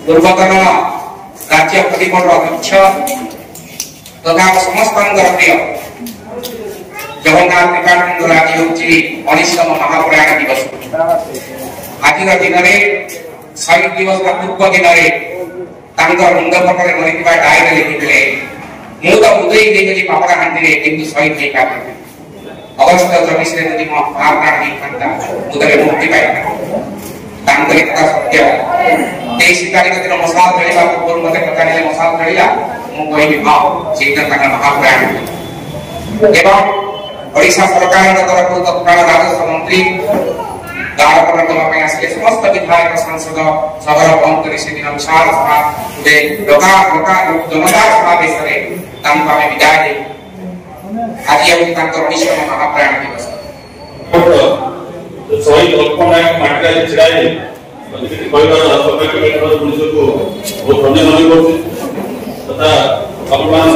पूर्वतन राज्य परिषद अध्यक्ष तथा समस्त प्रिय जगन्नाथ त्रिपाठी आज हूँ 19तम महापुराण दिवस। आज दिन में शहीद दिवस पूर्व दिन में मुंडपटे मरी डायरी लिखिते मुझे उदय देवी पापड़ा हांडी कि शहीद हो पारे अगस्त 24 जब महाप्राण होता मुझे मुक्ति पाई कथा सत्य तेईस तारीख दिन मसाल मिलवा पूर्व मत पचारे मसाल मिलला मुझे हाँ से महाप्राण एवं ओडिशा सरकार तरफ तत्काल राजस्व मंत्री गाँव प्रवर्तन आसिले समस्त विधायक सांसद सभा बंद कर विशाल सभा जनता समावेश विदाय दे आज हूँ 19तम महाप्राण दिवस। शहीद अल्पनायक माटी आज छिड़ाई बहुत धन्यवाद करुँ तथा जानते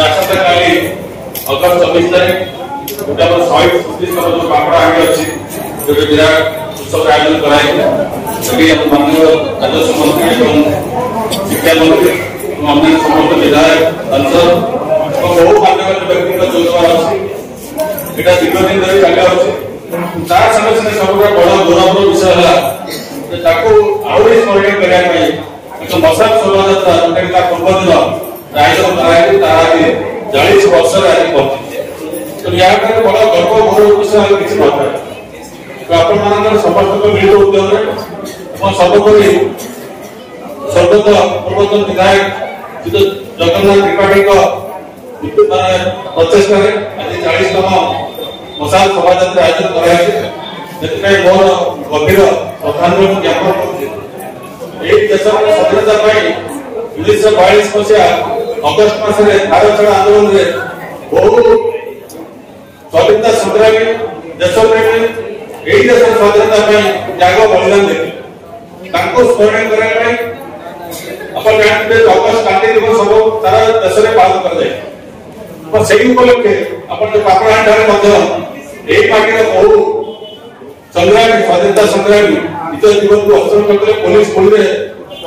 आसंता काली अगस्त 24 तारीख गोटे शहीद छत्तीसगढ़ जो पापड़ा हांडी अच्छी गोटे विराट उत्सव आयोजन कराई माननीय राजस्व मंत्री और शिक्षा मंत्री अन्य समस्त विधायक सांसद बहु मान्यवर व्यक्ति जोजबार अच्छी यहाँ दीर्घ दिन धरी चली तार संगे संगे सब बड़ गौरवर विषय है आहरी स्मरणीय करने एक मशाल शोभा यात्रा जोटा पूर्व दिन आयोजन कराई 40 वर्ष तो यहाँ बड़ गर्व गौरव विषय किसी न था तो आपण समस्त मिलित उद्योग सर्वोपरि स्वर्गत पूर्वतन विधायक जगन्नाथ त्रिपाठी प्रचेषा आज 40तम मशाल शोभा यात्रा आयोजन कराई मोर गभीर श्रद्धांजलि ज्ञापन कर स्वाधीनता 1942 मसीहा अगस्त मासरे भारत छाड़ आंदोलन में बहु स्वाधीनता संग्रामी देशप्रेमी यही देश स्वाधीनता त्याग बलिदान देते स्मरण करने आप जानते अगस्त क्रांति दिवस सब सारा देश में पालन कर से उपलक्षे आप पापड़ाहांडी पार्टी बहु संग्रामी स्वाधीनता संग्रामी निज जीवन को अर्पण करते पुलिस पुलिस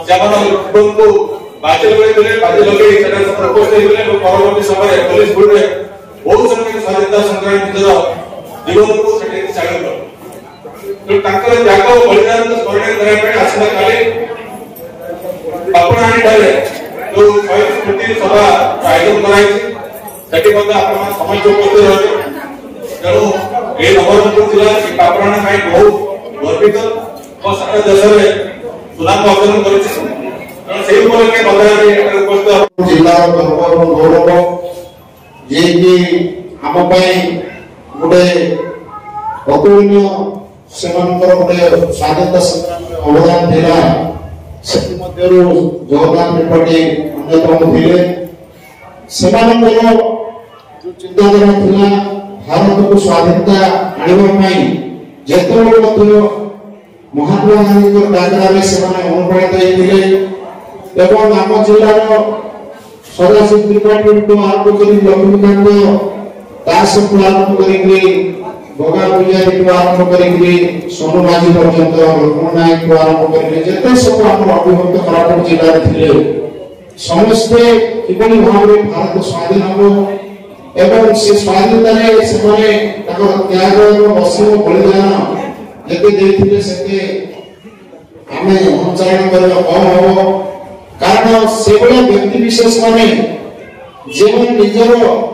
जीवन को बाजी लगे बाजी लगे परवर्ती समय पुलिस पुलिस बहुत समय स्वाधीनता संग्रामी निजर जीवन को त्याग कर त्याग बलिदान स्मरण करने आसंता काली पापड़ाहांडी जो शहीद स्मृति सभा आयोजन कराई समस्त उपस्थित रहे तेणु ये नवरंगपुर जिला पापड़ाहांडी बहुत गर्वित और सारा देश में सुनाम अर्जन कर जिला गौरव ये आम गोटे अतुलनीय से गोटे स्वाधीनता संग्राम अवदान था से जगन्नाथ त्रिपाठी अन्यतम थे से जो चिंताधारा था भारत को स्वाधीनता आने जिते महात्मा गांधी डाकरा से अनुप्राणित होते आम जिलार सदाशिव त्रिपाठी आरंभ कर लक्ष्मीकांत दास आरंभ कर बगा पुजारी आरंभ कर सोनू माझी पर्यंत लक्ष्मण नायक आरंभ कर सब आम अभिभक्त कोरापुट जिले थे समस्ते किभली भाव भारत स्वाधीन हम एवं से स्वाधीनता त्याग असीम बलिदान जिते से आम अनुचारण करने कम हम कारण से व्यक्ति विशेष माने जीवन निजर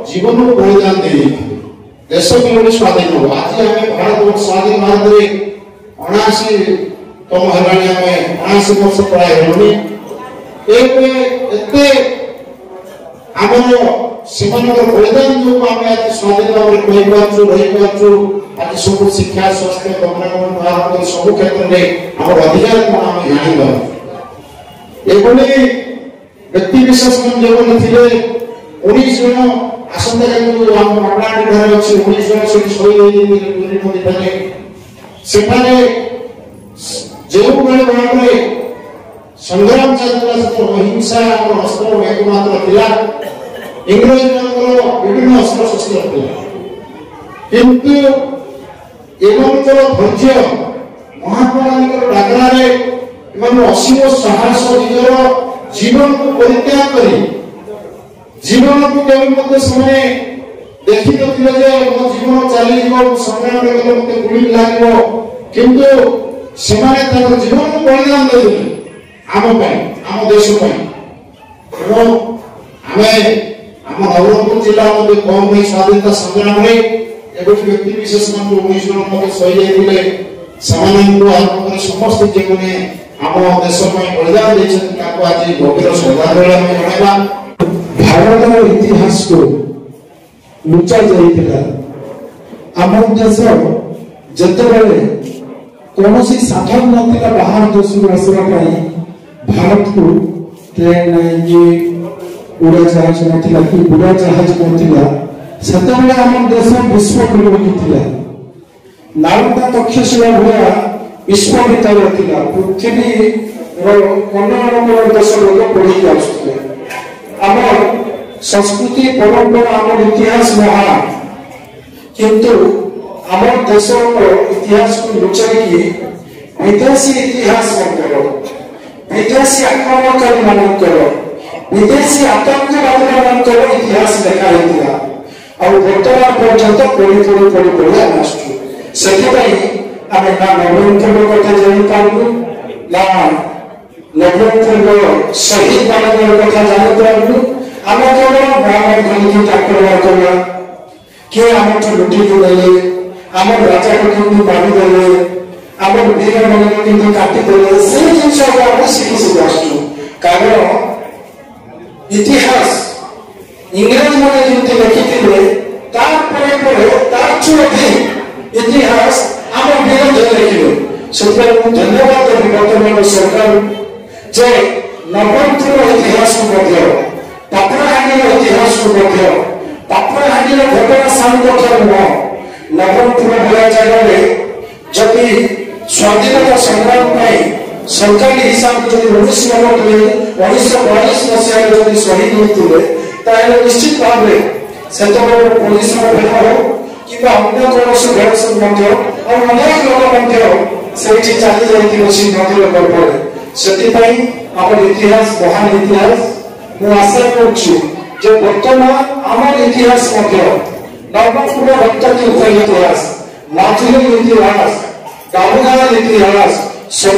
जीवन को बलिदान दे देश की स्वाधीन हो आज आम भारत स्वाधीन भारत में 79तम है 79 वर्ष प्राय होनी बलिदान जो आम आज स्वाधीन भाव रही पार्छु आज सब शिक्षा स्वास्थ्य गमनागमन आरंभ सब क्षेत्र में आम अधिकार कौन आम जाना ये व्यक्ति विशेष जो थे 19 जन आसंता काली आम पापड़ाहांडी घर अच्छी 19 जन से शहीद होते जो भाव में संग्राम चलता अहिंसा अस्त्र एकमात्र था इंग्रेज विभिन्न अस्त्र शस्त्र था किंतु एवं धैर्य महात्मा डाकरारे असीम साहस निजर जीवन को परित्याग कर जीवन को केवल समय देखी तो मो जीवन चली संग्राम मत गुली लगे किंतु जीवन को बलिदान देदेले आम देश आम नवरंगपुर जिला कम नहीं स्वाधीनता संग्राम व्यक्ति विशेष मान 19 जन शहीद होते समस्त जो आम देश बलिदान देते आज गभीर श्रद्धांजलि जनवा। भारत इतिहास को लुचा जाइथिला आम देश जतबेले कौन सी साधन नथिला बाहर देश आसवा भारत को ट्रेन नहीं उड़ा जहाज नथिला कि बुरा जहाज नथिला सेतबेले आम देश विश्व गुरु होतिला नालंदा तक्षशिला भया विश्व विद्यालय थिला पृथ्वी कन्या देश लोक पढ़ी आसुले आम संस्कृति परंपरा आम इतिहास महान किंतु आम देश इतिहास को लुचाई विदेशी इतिहास विदेशी आक्रमणकारी मानकर विदेशी आतंकवादी इतिहास देखा बर्तमान पर्यंत पढ़ी पढ़ी आसु से आम ना नवरंगपुर कथा जापारू ना नवरंगपुर शहीद मान कथा जापारू आम केवल धरिकी आक्रमण करवा किए आम लुटी देले आम राजा को मारिदेले आम वीर मान काटिदेले से जिन शिखी शिखी आसु कारण इतिहास इंग्रेज मैंने जमी लिखी इतिहास आम विरोध लिखे से धन्यवाद देवी वर्तमान सरकार जे नवरंगपुर इतिहास को पापड़ाहांडी इतिहास को पापड़ाहांडी घटना सामने नुह नवरंगपुर भला जगह जदि स्वाधीनता संग्राम सरकारी हिसाब से 1942 मसीह शहीद होते निश्चित भाव से पुलिस भेद कि अन्य कौन भेद और अनेक लोग चली जाती नदी गर्भर से आम इतिहास महान इतिहास मु आशा कर बर्तमान आम इतिहास नवरंगपुर रक्ततीर्थ इतिहास माथुली इतिहास गामुगाल इतिहास सब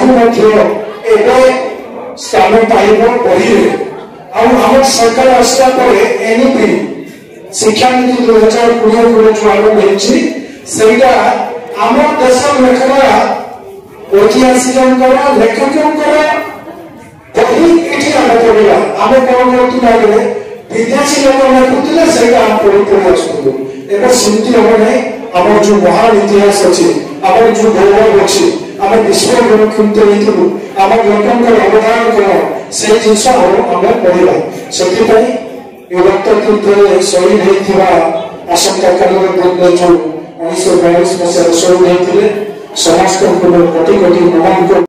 स्थान पाइब बही आम सरकार आसला एनईपी शिक्षा नीति 2020 जो आरंभ होता आम देश लेखक ऐतिहासिक लेखक बही ये आम पढ़ा आम कौन करूँ विदेशी लोक लिखुले से आम पढ़ी पढ़ी आसू एवं सेमती हम ना आम जो महान इतिहास अच्छी आम जो गौरव अच्छी आम विश्व गुरु केमती आम लोक अवदान कौन से जिस आम पढ़ा से रक्ततीर्थ शहीद होता आसंता काल जो 1942 मसीह शहीद होते समस्त कोटि कोटि महान